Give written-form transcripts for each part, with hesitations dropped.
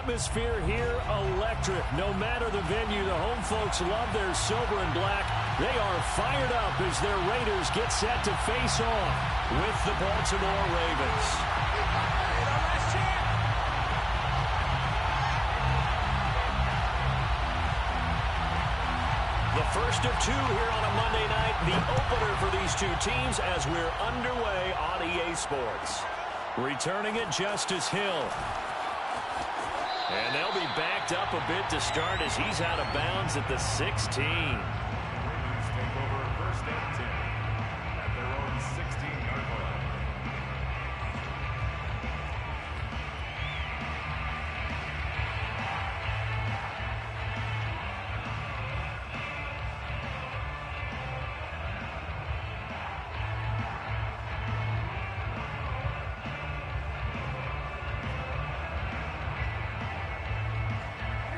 atmosphere here, electric. No matter the venue, the home folks love their silver and black. They are fired up as their Raiders get set to face off with the Baltimore Ravens. The first of two here on a Monday night, the opener for these two teams as we're underway on EA Sports. Returning it, Justice Hill. And they'll be backed up a bit to start as he's out of bounds at the 16. Ravens take over first and 10 at their own 16-yard line.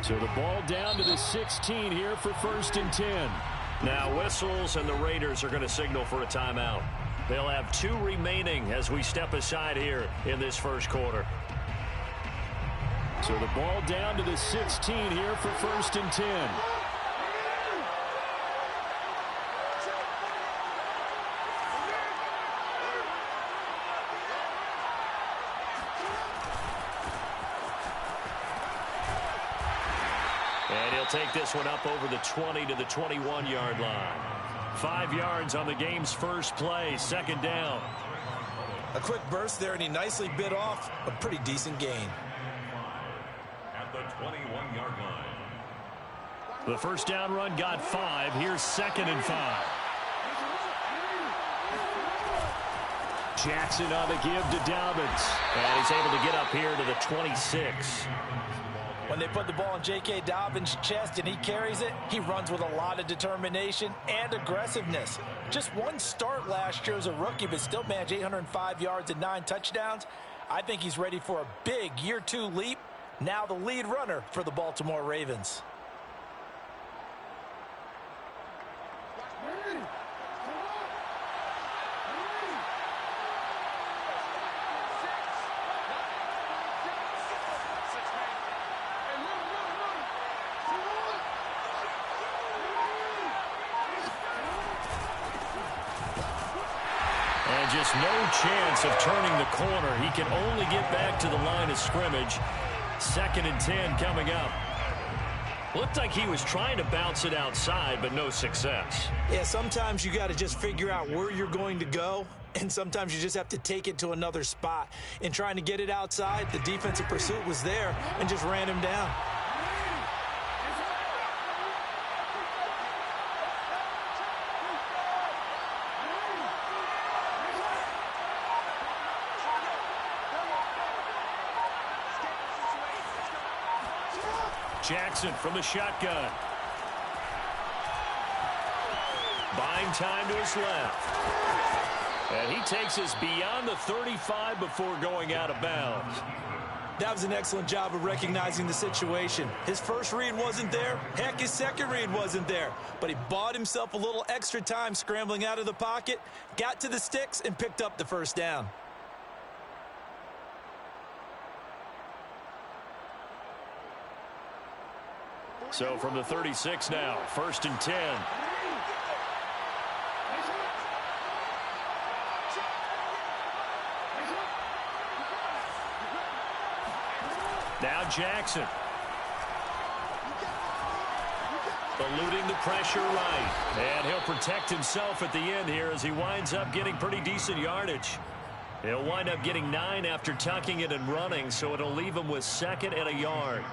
So the ball down to the 16 here for first and 10. Now whistles and the Raiders are going to signal for a timeout. They'll have two remaining as we step aside here in this first quarter. So the ball down to the 16 here for first and 10. And he'll take this one up over the 20 to the 21-yard line. 5 yards on the game's first play, second down. A quick burst there, and he nicely bit off a pretty decent gain. At the 21-yard line. The first down run got 5. Here's second and 5. Jackson on the give to Dobbins. And he's able to get up here to the 26. When they put the ball in J.K. Dobbins' chest and he carries it, he runs with a lot of determination and aggressiveness. Just one start last year as a rookie, but still managed 805 yards and 9 touchdowns. I think he's ready for a big year 2 leap. Now the lead runner for the Baltimore Ravens. And just no chance of turning the corner. He can only get back to the line of scrimmage. Second and 10 coming up. Looked like he was trying to bounce it outside, but no success. Yeah, sometimes you got to just figure out where you're going to go, and sometimes you just have to take it to another spot. In trying to get it outside, the defensive pursuit was there and just ran him down. Jackson from the shotgun. Buying time to his left. And he takes us beyond the 35 before going out of bounds. That was an excellent job of recognizing the situation. His first read wasn't there. Heck, his second read wasn't there. But he bought himself a little extra time scrambling out of the pocket, got to the sticks, and picked up the first down. So from the 36 now, first and 10. Now Jackson. Eluding the pressure right. And he'll protect himself at the end here as he winds up getting pretty decent yardage. He'll wind up getting 9 after tucking it and running, so it'll leave him with second and a yard.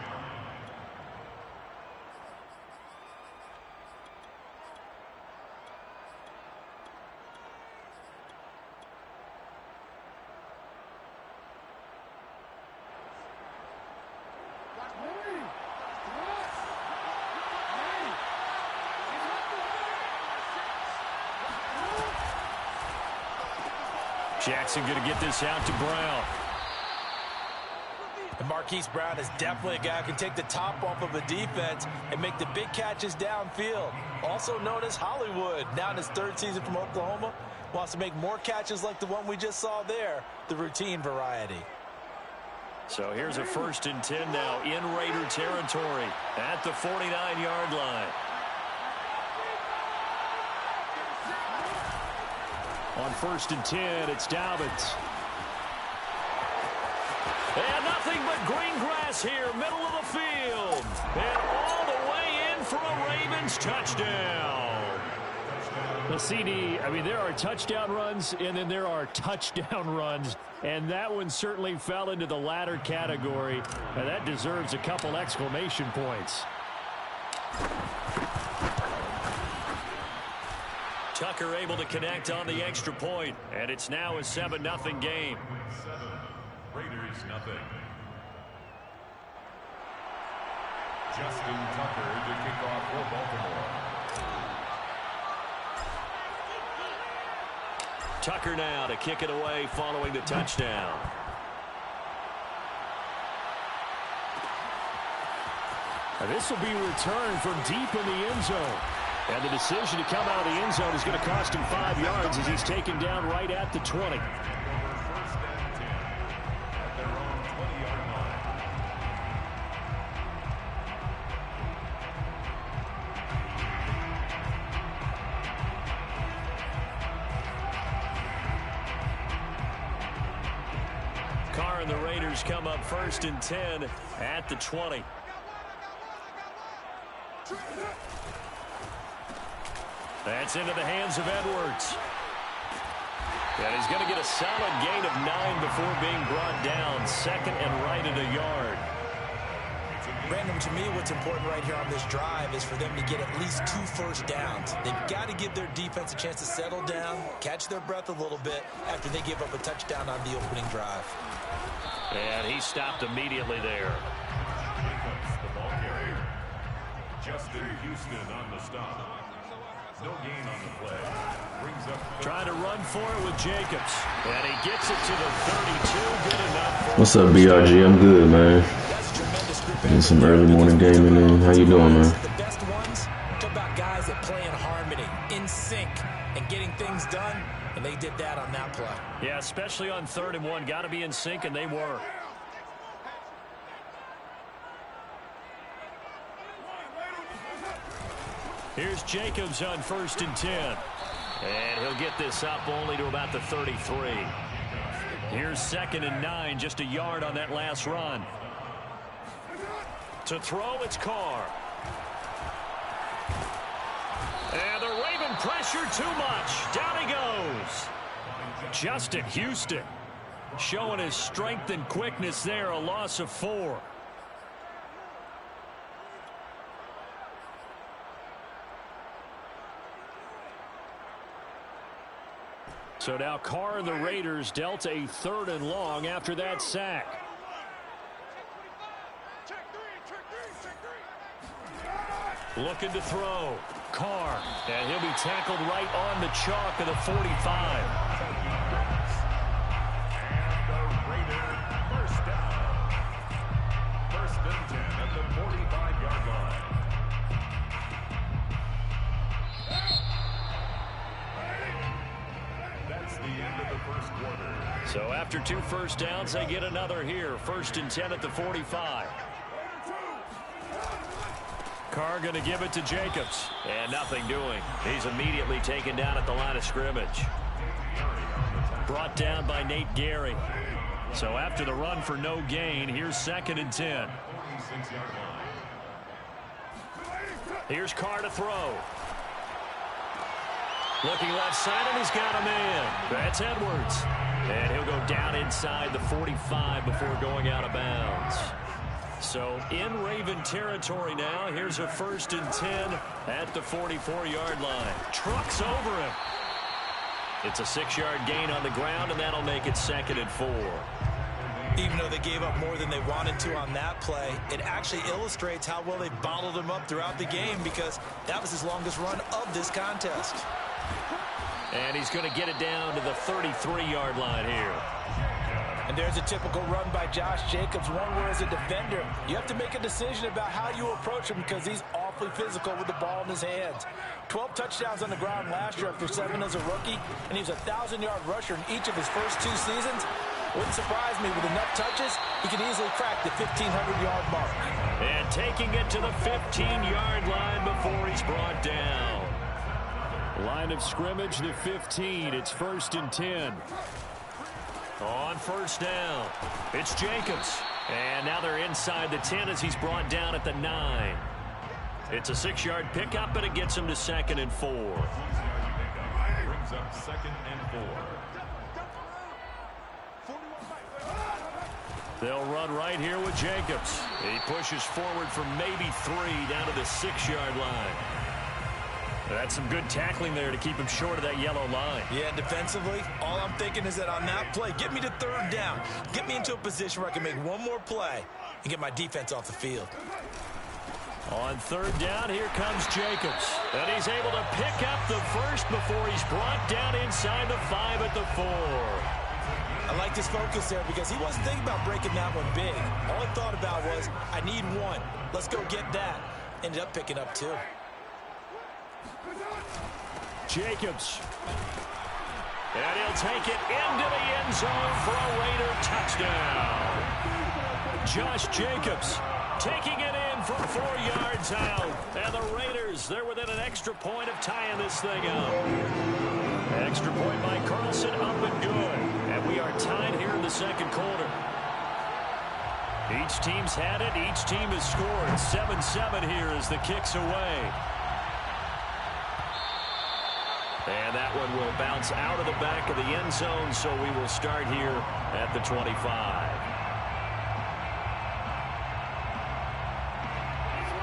Jackson going to get this out to Brown. And Marquise Brown is definitely a guy who can take the top off of a defense and make the big catches downfield. Also known as Hollywood, now in his 3rd season from Oklahoma. Wants to make more catches like the one we just saw there, the routine variety. So here's a 1st and 10 now in Raider territory at the 49-yard line. On 1st and 10, it's Dobbins. And nothing but green grass here, middle of the field. And all the way in for a Ravens touchdown. Well, CD, I mean, there are touchdown runs, and then there are touchdown runs. And that one certainly fell into the latter category. And that deserves a couple exclamation points. Tucker able to connect on the extra point, and it's now a 7-0 game. 7, Raiders nothing. Justin Tucker to kick off for Baltimore. Tucker now to kick it away following the touchdown. Now this will be returned from deep in the end zone. And the decision to come out of the end zone is going to cost him 5 yards as he's taken down right at the 20. 1st and 10 at their own 20-yard line. Carr and the Raiders come up 1st and 10 at the 20. That's into the hands of Edwards. And he's going to get a solid gain of 9 before being brought down. 2nd and right at a yard. Brandon, to me, what's important right here on this drive is for them to get at least 2 first downs. They've got to give their defense a chance to settle down, catch their breath a little bit after they give up a touchdown on the opening drive. And he stopped immediately there. The ball carrier. Justin Houston on the stop. No gain on the play. Brings up Trying to run for it with Jacobs. And he gets it to the 32. Good enough for What's up, BRG? I'm good, man. Getting some early morning gaming in. How you doing, man? The best ones talk about guys that play in harmony, in sync, and getting things done, and they did that on that play. Yeah, especially on 3rd and 1. Got to be in sync, and they were. Here's Jacobs on 1st and 10. And he'll get this up only to about the 33. Here's 2nd and 9, just a yard on that last run. To throw, it's Carr. And the Raven pressure too much. Down he goes. Justin Houston showing his strength and quickness there, a loss of 4. So now Carr and the Raiders dealt a 3rd and long after that sack. Looking to throw. Carr. And he'll be tackled right on the chalk of the 45. and the Raider first down. 1st and 10 at the 45-yard line. That's the end of the 1st quarter. So after 2 first downs, they get another here. 1st and 10 at the 45. Carr going to give it to Jacobs. And nothing doing. He's immediately taken down at the line of scrimmage. Brought down by Nate Gary. So after the run for no gain, here's 2nd and 10. 46-yard line. Here's Carr to throw. Looking left side, and he's got a man. That's Edwards. And he'll go down inside the 45 before going out of bounds. So in Raven territory now. Here's a 1st and 10 at the 44-yard line. Trucks over him. It's a 6-yard gain on the ground, and that'll make it 2nd and 4. Even though they gave up more than they wanted to on that play, it actually illustrates how well they bottled him up throughout the game, because that was his longest run of this contest. And he's going to get it down to the 33-yard line here. And there's a typical run by Josh Jacobs, one where as a defender, you have to make a decision about how you approach him, because he's awfully physical with the ball in his hands. 12 touchdowns on the ground last year after 7 as a rookie, and he was a 1,000-yard rusher in each of his first 2 seasons. Wouldn't surprise me. With enough touches, he could easily crack the 1,500-yard mark. And taking it to the 15-yard line before he's brought down. Line of scrimmage, the 15. It's 1st and 10. On first down, it's Jacobs. And now they're inside the 10 as he's brought down at the 9. It's a 6-yard pickup, and it gets him to 2nd and 4. Brings up 2nd and 4. They'll run right here with Jacobs. He pushes forward for maybe 3 down to the 6-yard line. That's some good tackling there to keep him short of that yellow line. Yeah, defensively, all I'm thinking is that on that play, get me to 3rd down. Get me into a position where I can make one more play and get my defense off the field. On 3rd down, here comes Jacobs. And he's able to pick up the first before he's brought down inside the 5 at the 4. I like this focus there because he wasn't thinking about breaking that one big. All he thought about was, I need 1. Let's go get that. Ended up picking up 2. Jacobs. And he'll take it into the end zone for a Raider touchdown. Josh Jacobs taking it in from 4 yards out. And the Raiders, they're within an extra point of tying this thing up. Extra point by Carlson, up and good. And we are tied here in the 2nd quarter. Each team's had it. Each team has scored. 7-7 here as the kick's away. And that one will bounce out of the back of the end zone, so we will start here at the 25.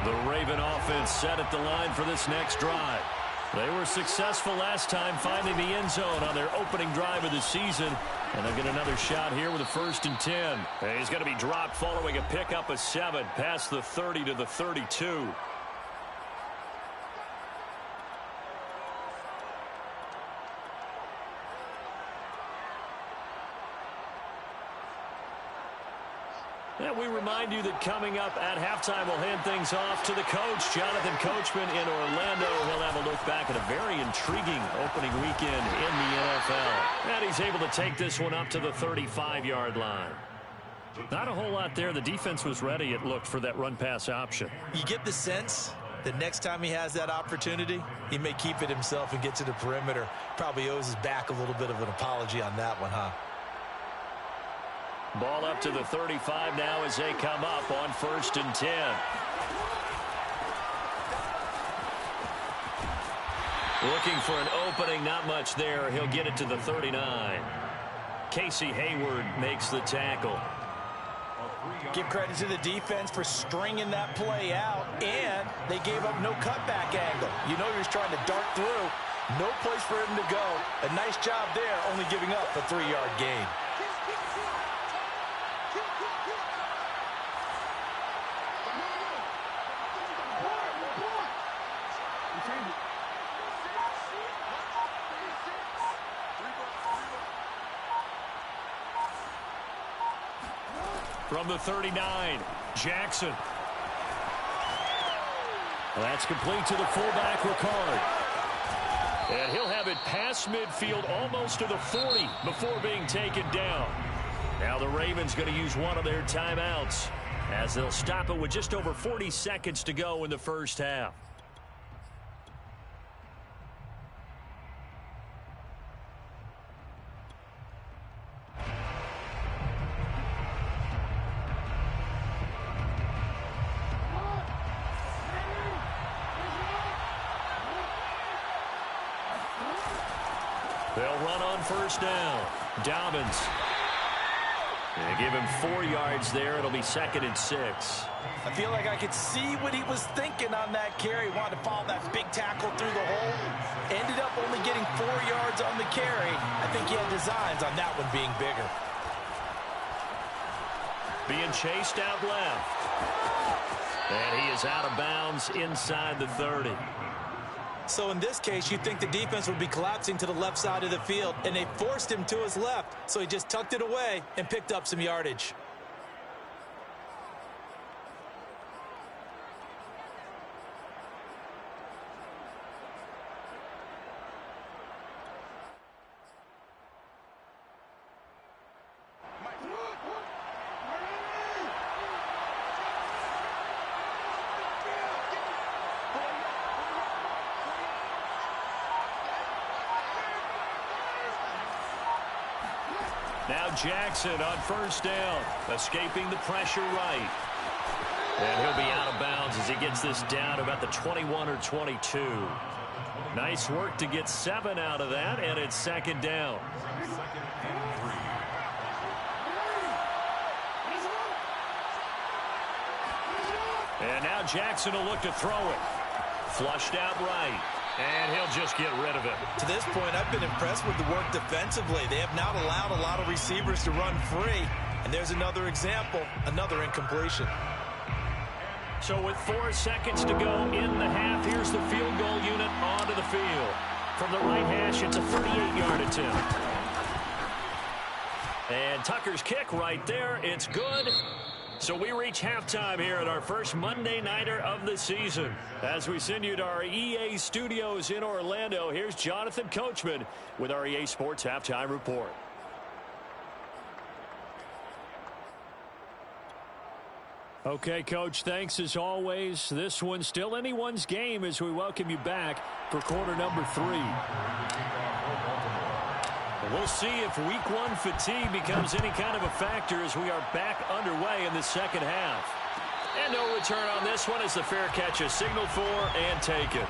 The Raven offense set at the line for this next drive. They were successful last time finding the end zone on their opening drive of the season. And they'll get another shot here with a 1st and 10. And he's going to be dropped following a pickup of 7 past the 30 to the 32. And we remind you that coming up at halftime, we'll hand things off to the coach, Jonathan Coachman in Orlando. He'll have a look back at a very intriguing opening weekend in the NFL. And he's able to take this one up to the 35-yard line. Not a whole lot there. The defense was ready, it looked, for that run-pass option. You get the sense that next time he has that opportunity, he may keep it himself and get to the perimeter. Probably owes his back a little bit of an apology on that one, huh? Ball up to the 35 now as they come up on 1st and 10. Looking for an opening, not much there. He'll get it to the 39. Casey Hayward makes the tackle. Give credit to the defense for stringing that play out, and they gave up no cutback angle. You know you're trying to dart through. No place for him to go. A nice job there, only giving up a 3-yard gain. From the 39, Jackson. That's complete to the fullback, Ricard. And he'll have it past midfield almost to the 40 before being taken down. Now the Ravens going to use one of their timeouts as they'll stop it with just over 40 seconds to go in the first half. They'll run on first down. Dobbins. They give him 4 yards there. It'll be 2nd and 6. I feel like I could see what he was thinking on that carry. Wanted to follow that big tackle through the hole. Ended up only getting 4 yards on the carry. I think he had designs on that one being bigger. Being chased out left. And he is out of bounds inside the 30. So in this case, you'd think the defense would be collapsing to the left side of the field, and they forced him to his left, so he just tucked it away and picked up some yardage. Now Jackson on first down, escaping the pressure right. And he'll be out of bounds as he gets this down about the 21 or 22. Nice work to get 7 out of that, and it's second down. And now Jackson will look to throw it. Flushed out right. And he'll just get rid of it. To this point, I've been impressed with the work defensively. They have not allowed a lot of receivers to run free. And there's another example, another incompletion. So with 4 seconds to go in the half, here's the field goal unit onto the field. From the right hash, it's a 38-yard attempt. And Tucker's kick right there. It's good. So we reach halftime here at our first Monday Nighter of the season. As we send you to our EA studios in Orlando, here's Jonathan Coachman with our EA Sports Halftime Report. Okay, Coach, thanks as always. This one's still anyone's game as we welcome you back for quarter number 3. We'll see if week 1 fatigue becomes any kind of a factor as we are back underway in the second half. And no return on this one as the fair catch is signaled for and taken.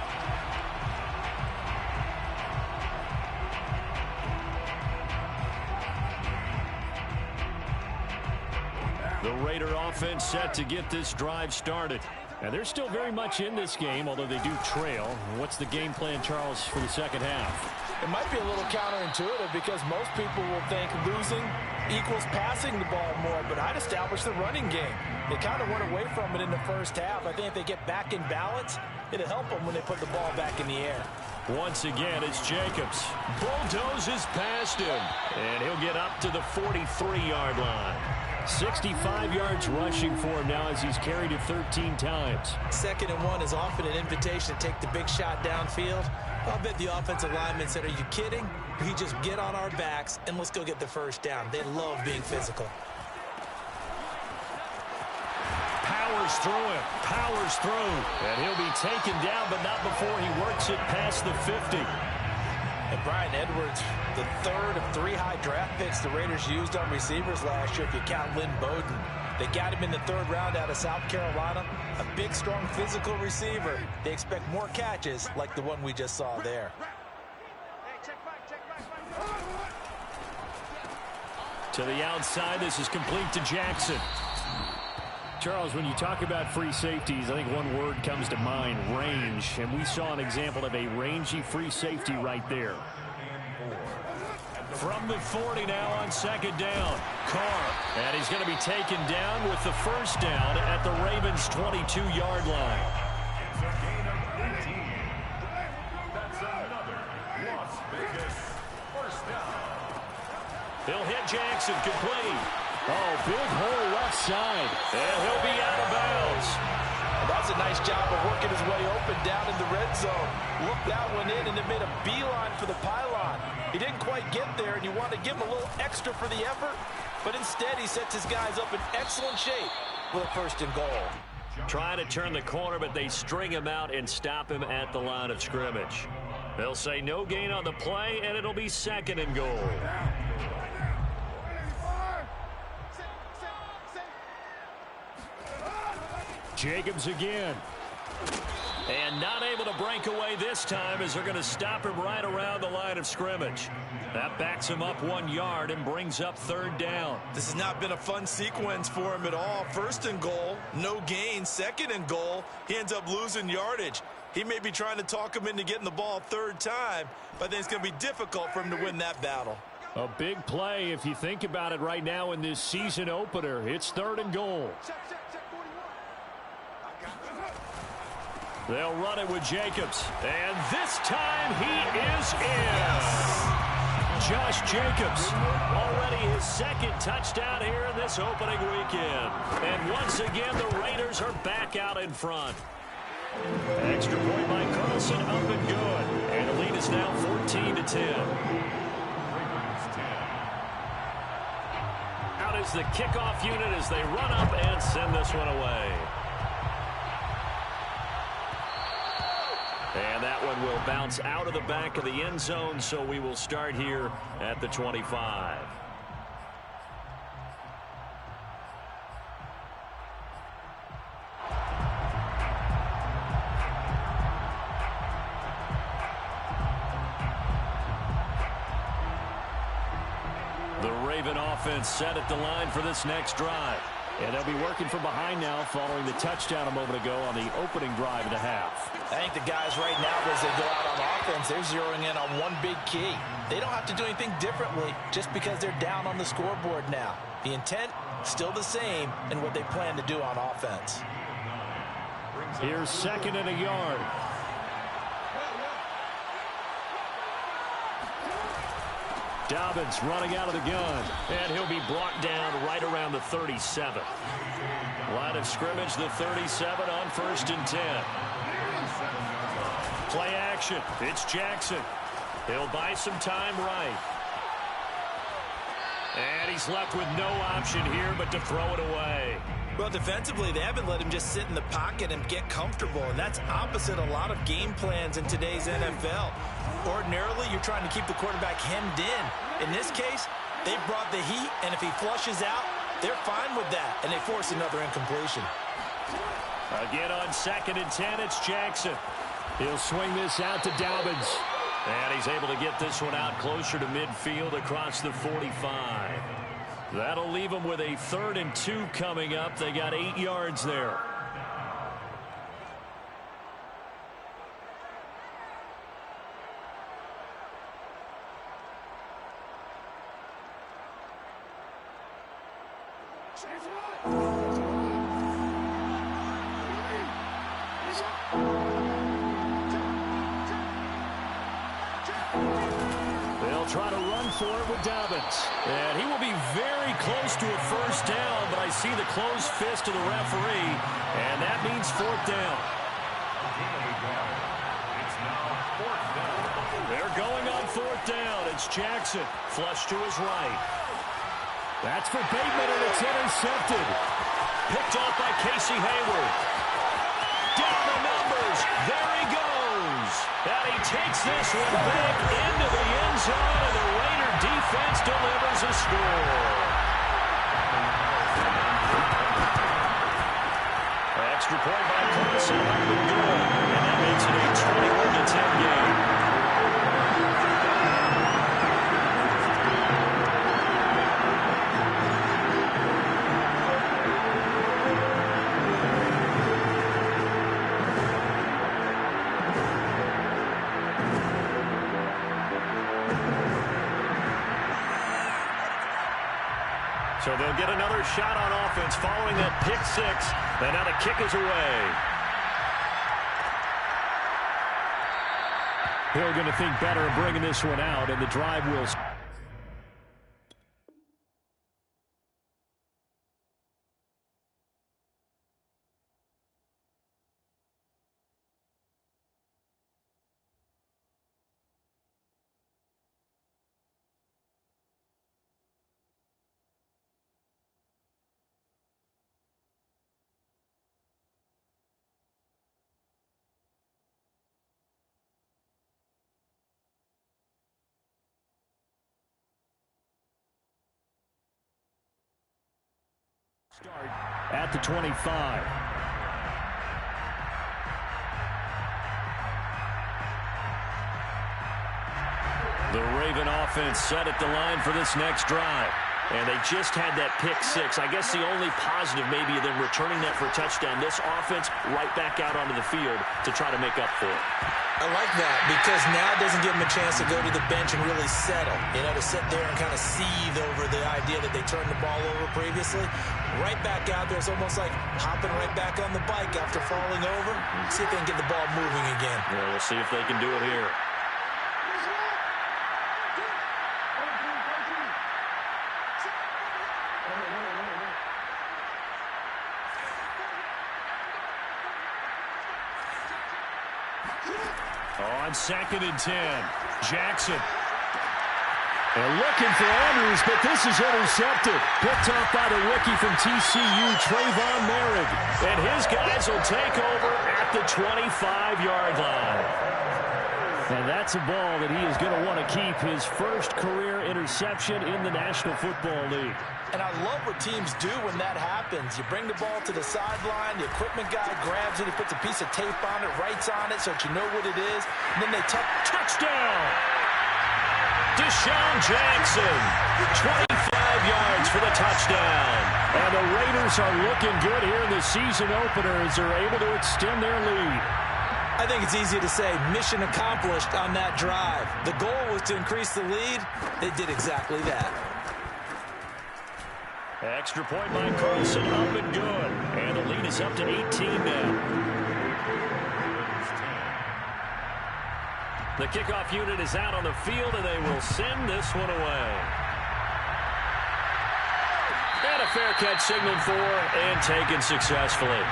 The Raider offense set to get this drive started. And they're still very much in this game, although they do trail. What's the game plan, Charles, for the second half? It might be a little counterintuitive because most people will think losing equals passing the ball more, but I'd establish the running game. They kind of went away from it in the first half. I think if they get back in balance, it'll help them when they put the ball back in the air. Once again, it's Jacobs. Bulldozes past him, and he'll get up to the 43-yard line. 65 yards rushing for him now as he's carried it 13 times. 2nd and 1 is often an invitation to take the big shot downfield. I'll bet the offensive lineman said, are you kidding? We just get on our backs and let's go get the first down. They love being physical. Powers through, and he'll be taken down, but not before he works it past the 50. And Brian Edwards, the 3rd of 3 high draft picks the Raiders used on receivers last year, if you count Lynn Bowden. They got him in the 3rd round out of South Carolina. A big, strong, physical receiver. They expect more catches like the one we just saw there. To the outside, this is complete to Jackson. Charles, when you talk about free safeties, I think one word comes to mind, range. And we saw an example of a rangy free safety right there. From the 40 now on 2nd down. Carr. And he's going to be taken down with the first down at the Ravens' 22-yard line. It's a gain of 18. That's another Las Vegas first down. He'll hit Jackson complete. Oh, big hole left side. And he'll be out of bounds. That's a nice job of working his way open down in the red zone. Looked that one in and then made a beeline for the pylon. He didn't quite get there, and you want to give him a little extra for the effort, but instead he sets his guys up in excellent shape with a 1st and goal. Trying to turn the corner, but they string him out and stop him at the line of scrimmage. They'll say no gain on the play, and it'll be 2nd and goal. Jacobs again. And not able to break away this time as they're going to stop him right around the line of scrimmage. That backs him up 1 yard and brings up 3rd down. This has not been a fun sequence for him at all. 1st and goal, no gain. 2nd and goal, he ends up losing yardage. He may be trying to talk him into getting the ball 3rd time, but I think it's going to be difficult for him to win that battle. A big play if you think about it right now in this season opener. It's 3rd and goal. They'll run it with Jacobs. And this time he is in. Josh Jacobs, already his 2nd touchdown here in this opening weekend. And once again, the Raiders are back out in front. Extra point by Carlson, up and good. And the lead is now 14-10. Out is the kickoff unit as they run up and send this one away. And that one will bounce out of the back of the end zone, so we will start here at the 25. Raven offense set at the line for this next drive. And they'll be working from behind now following the touchdown a moment ago on the opening drive of the half. I think the guys right now, as they go out on offense, they're zeroing in on one big key. They don't have to do anything differently just because they're down on the scoreboard now. The intent, still the same in what they plan to do on offense. Here's 2nd and a yard. Dobbins running out of the gun. And he'll be brought down right around the 37. Line of scrimmage, the 37 on 1st and 10. Play action. It's Jackson. He'll buy some time right. And he's left with no option here but to throw it away. Well, defensively, they haven't let him just sit in the pocket and get comfortable, and that's opposite a lot of game plans in today's NFL. Ordinarily, you're trying to keep the quarterback hemmed in. In this case, they brought the heat, and if he flushes out, they're fine with that, and they force another incompletion. Again on 2nd and 10, it's Jackson. He'll swing this out to Dobbins. And he's able to get this one out closer to midfield across the 45. That'll leave them with a 3rd and 2 coming up. They got 8 yards there. Try to run for it with Dobbins. And he will be very close to a 1st down, but I see the closed fist of the referee, and that means 4th down. They're going on 4th down. It's Jackson. Flush to his right. That's for Bateman, and it's intercepted. Picked off by Casey Hayward. Down the numbers. There he goes. And he takes this one back into the end zone, and the Raider defense delivers a score. Extra point by Carson. And that makes it a 21-10 game. So they'll get another shot on offense following that pick 6. And now the kick is away. They're going to think better of bringing this one out, and the drive will... Start at the 25. The Raven offense set at the line for this next drive. And they just had that pick 6. I guess the only positive maybe of them returning that for a touchdown. This offense right back out onto the field to try to make up for it. I like that because now it doesn't give them a chance to go to the bench and really settle. You know, to sit there and kind of seethe over the idea that they turned the ball over previously. Right back out there. It's almost like hopping right back on the bike after falling over. See if they can get the ball moving again. Yeah, we'll see if they can do it here. On 2nd and 10, Jackson. They're looking for Andrews, but this is intercepted. Picked off by the rookie from TCU, Trayvon Merritt. And his guys will take over at the 25-yard line. And that's a ball that he is going to want to keep, his first career interception in the National Football League. And I love what teams do when that happens. You bring the ball to the sideline, the equipment guy grabs it, he puts a piece of tape on it, writes on it so that you know what it is, and then they touchdown! Deshaun Jackson, 25 yards for the touchdown. And the Raiders are looking good here in the season opener as they're able to extend their lead. I think it's easy to say mission accomplished on that drive. The goal was to increase the lead. They did exactly that. Extra point by Carlson, up and good. And the lead is up to 18 now. The kickoff unit is out on the field, and they will send this one away. And a fair catch signaled for and taken successfully.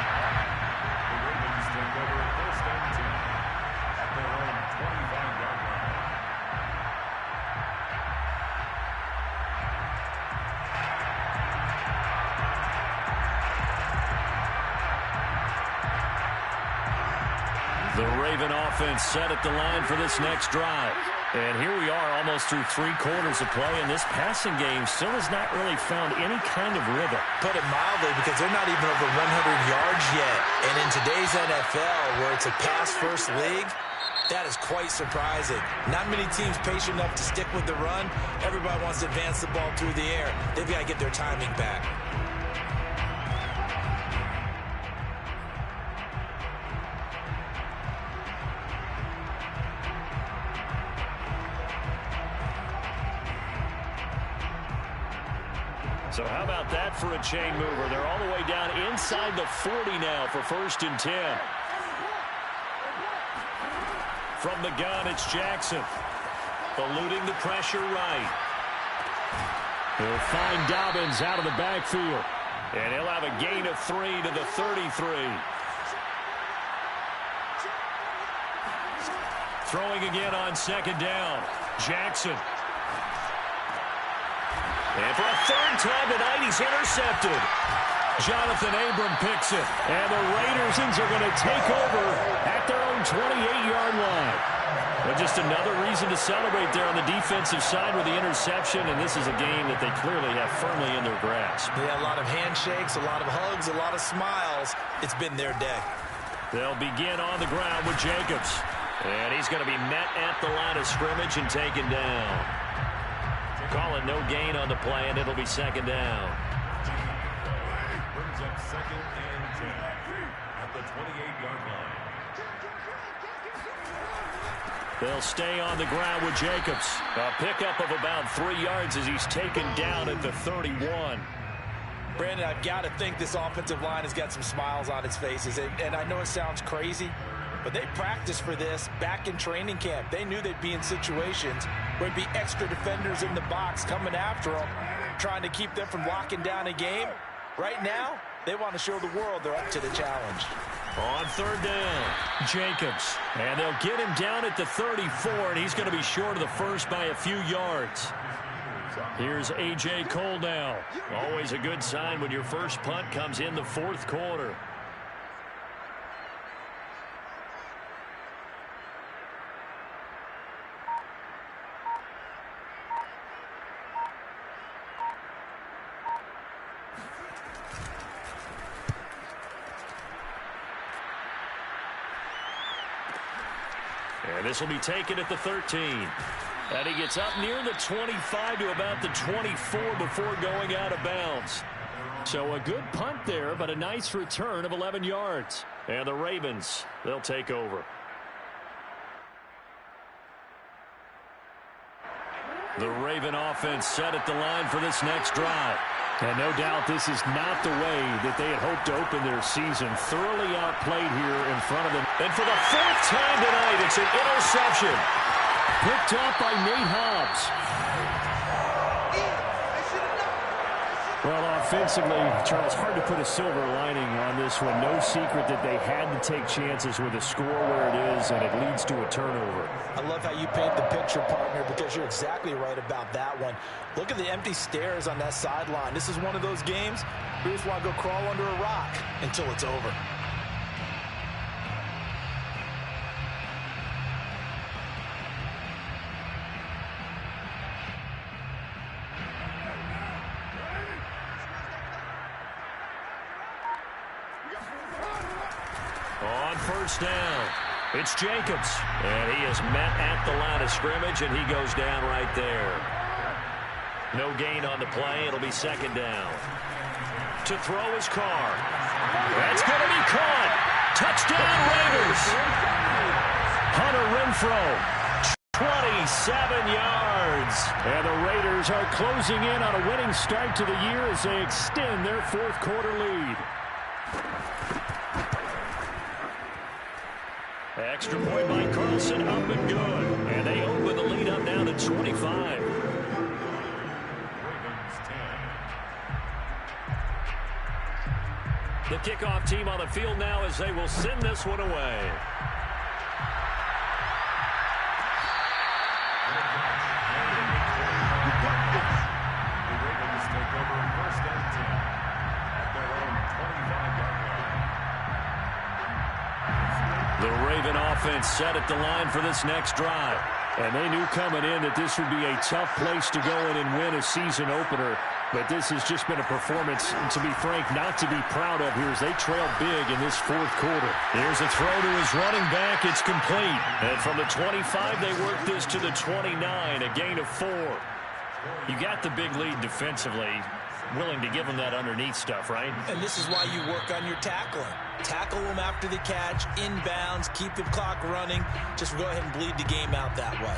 The Raven offense set at the line for this next drive. And here we are almost through 3 quarters of play, and this passing game still has not really found any kind of rhythm. Put it mildly, because they're not even over 100 yards yet. And in today's NFL, where it's a pass-first league, that is quite surprising. Not many teams patient enough to stick with the run. Everybody wants to advance the ball through the air. They've got to get their timing back. So how about that for a chain mover? They're all the way down inside the 40 now for 1st and 10. From the gun, it's Jackson. Eluding the pressure right. He'll find Dobbins out of the backfield. And he'll have a gain of 3 to the 33. Throwing again on 2nd down. Jackson. And for a 3rd time tonight, he's intercepted. Jonathan Abram picks it. And the Raiders are going to take over at their own 28-yard line. But just another reason to celebrate there on the defensive side with the interception. And this is a game that they clearly have firmly in their grasp. Yeah, a lot of handshakes, a lot of hugs, a lot of smiles. It's been their day. They'll begin on the ground with Jacobs. And he's going to be met at the line of scrimmage and taken down. Call it no gain on the play, and it'll be 2nd down. Brings up 2nd and 10 at the 28-yard line. They'll stay on the ground with Jacobs. A pickup of about 3 yards as he's taken down at the 31. Brandon, I've got to think this offensive line has got some smiles on its faces. And I know it sounds crazy, but they practiced for this back in training camp. They knew they'd be in situations where there'd be extra defenders in the box coming after them, trying to keep them from locking down a game. Right now, they want to show the world they're up to the challenge. On 3rd down, Jacobs. And they'll get him down at the 34, and he's going to be short of the first by a few yards. Here's A.J. Cole now. Always a good sign when your first punt comes in the 4th quarter. And this will be taken at the 13. And he gets up near the 25 to about the 24 before going out of bounds. So a good punt there, but a nice return of 11 yards. And the Ravens, they'll take over. The Raven offense set at the line for this next drive. And no doubt this is not the way that they had hoped to open their season. Thoroughly outplayed here in front of them. And for the 4th time tonight, it's an interception. Picked up by Nate Hobbs. Well, offensively, Charles, hard to put a silver lining on this one. No secret that they had to take chances with a score where it is, and it leads to a turnover. I love how you paint the picture, partner, because you're exactly right about that one. Look at the empty stairs on that sideline. This is one of those games where you just want to go crawl under a rock until it's over. On 1st down, it's Jacobs. And he is met at the line of scrimmage, and he goes down right there. No gain on the play. It'll be second down. To throw his Carr. That's going to be caught. Touchdown, Raiders. Hunter Renfrow, 27 yards. And the Raiders are closing in on a winning start to the year as they extend their fourth quarter lead. Extra point by Carlson, up and good. And they open the lead up now to 25. The kickoff team on the field now as they will send this one away. The Raven offense set at the line for this next drive. And they knew coming in that this would be a tough place to go in and win a season opener. But this has just been a performance, to be frank, not to be proud of here as they trail big in this fourth quarter. Here's a throw to his running back. It's complete. And from the 25, they work this to the 29, a gain of 4. You got the big lead defensively. Willing to give them that underneath stuff, right? And this is why you work on your tackling. Tackle them after the catch, inbounds, keep the clock running. Just go ahead and bleed the game out that way.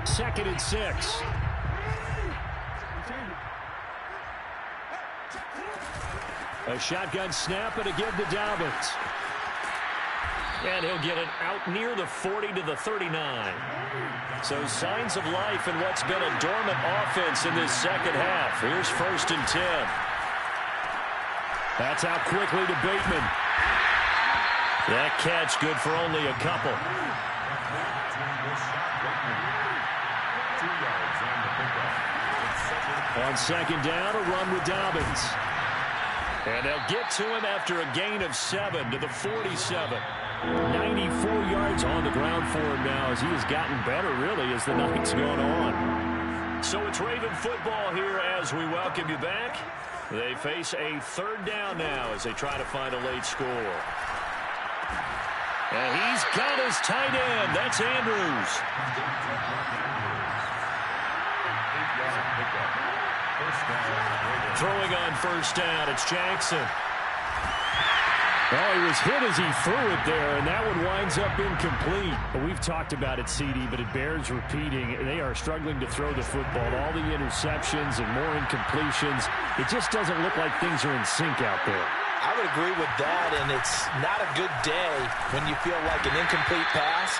2nd and 6. A shotgun snap and a give to Dobbins. And he'll get it out near the 40 to the 39. So signs of life in what's been a dormant offense in this second half. Here's 1st and 10. That's out quickly to Bateman. That catch good for only a couple. On 2nd down, a run with Dobbins. And they'll get to him after a gain of 7 to the 47. 94 yards on the ground for him now as he has gotten better, really, as the night's gone on. So it's Raven football here as we welcome you back. They face a 3rd down now as they try to find a late score. And he's got his tight end. That's Andrews. Throwing on 1st down, it's Jackson. Oh, he was hit as he threw it there, and that one winds up incomplete. But we've talked about it, CD, but it bears repeating. They are struggling to throw the football. All the interceptions and more incompletions. It just doesn't look like things are in sync out there. I would agree with that, and it's not a good day when you feel like an incomplete pass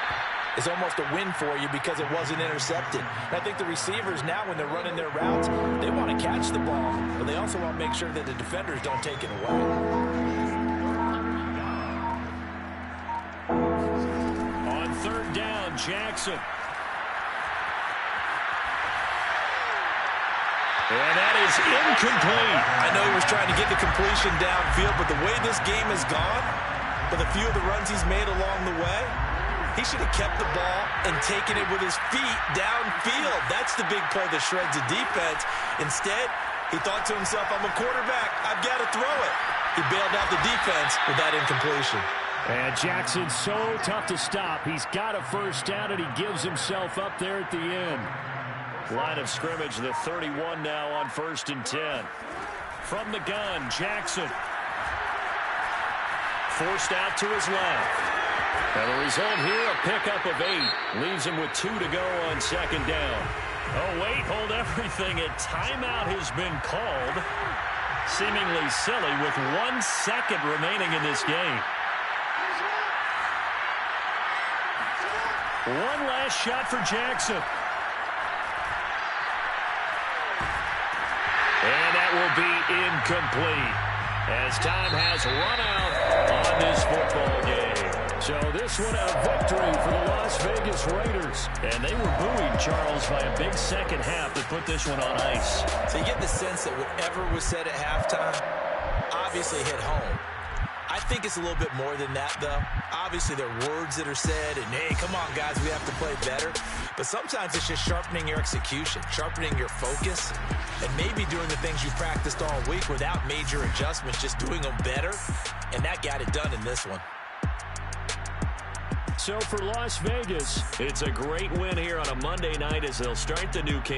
is almost a win for you because it wasn't intercepted. And I think the receivers now, when they're running their routes, they want to catch the ball, but they also want to make sure that the defenders don't take it away. On 3rd down, Jackson. And that is incomplete. I know he was trying to get the completion downfield, but the way this game has gone, with a few of the runs he's made along the way, he should have kept the ball and taken it with his feet downfield. That's the big play that shreds the defense. Instead, he thought to himself, I'm a quarterback. I've got to throw it. He bailed out the defense with that incompletion. And Jackson's so tough to stop. He's got a 1st down, and he gives himself up there at the end. Line of scrimmage, the 31 now on 1st and 10. From the gun, Jackson. Forced out to his left. And the result here, a pickup of 8. Leaves him with 2 to go on 2nd down. Oh, wait, hold everything. A timeout has been called. Seemingly silly with 1 second remaining in this game. One last shot for Jackson. And that will be incomplete as time has run out on this football game. So this one a victory for the Las Vegas Raiders. And they were buoyed, Charles, by a big second half that put this one on ice. So you get the sense that whatever was said at halftime obviously hit home. I think it's a little bit more than that, though. Obviously, there are words that are said, and, hey, come on, guys, we have to play better. But sometimes it's just sharpening your execution, sharpening your focus, and maybe doing the things you practiced all week without major adjustments, just doing them better, and that got it done in this one. So for Las Vegas, it's a great win here on a Monday night as they'll start the new campaign.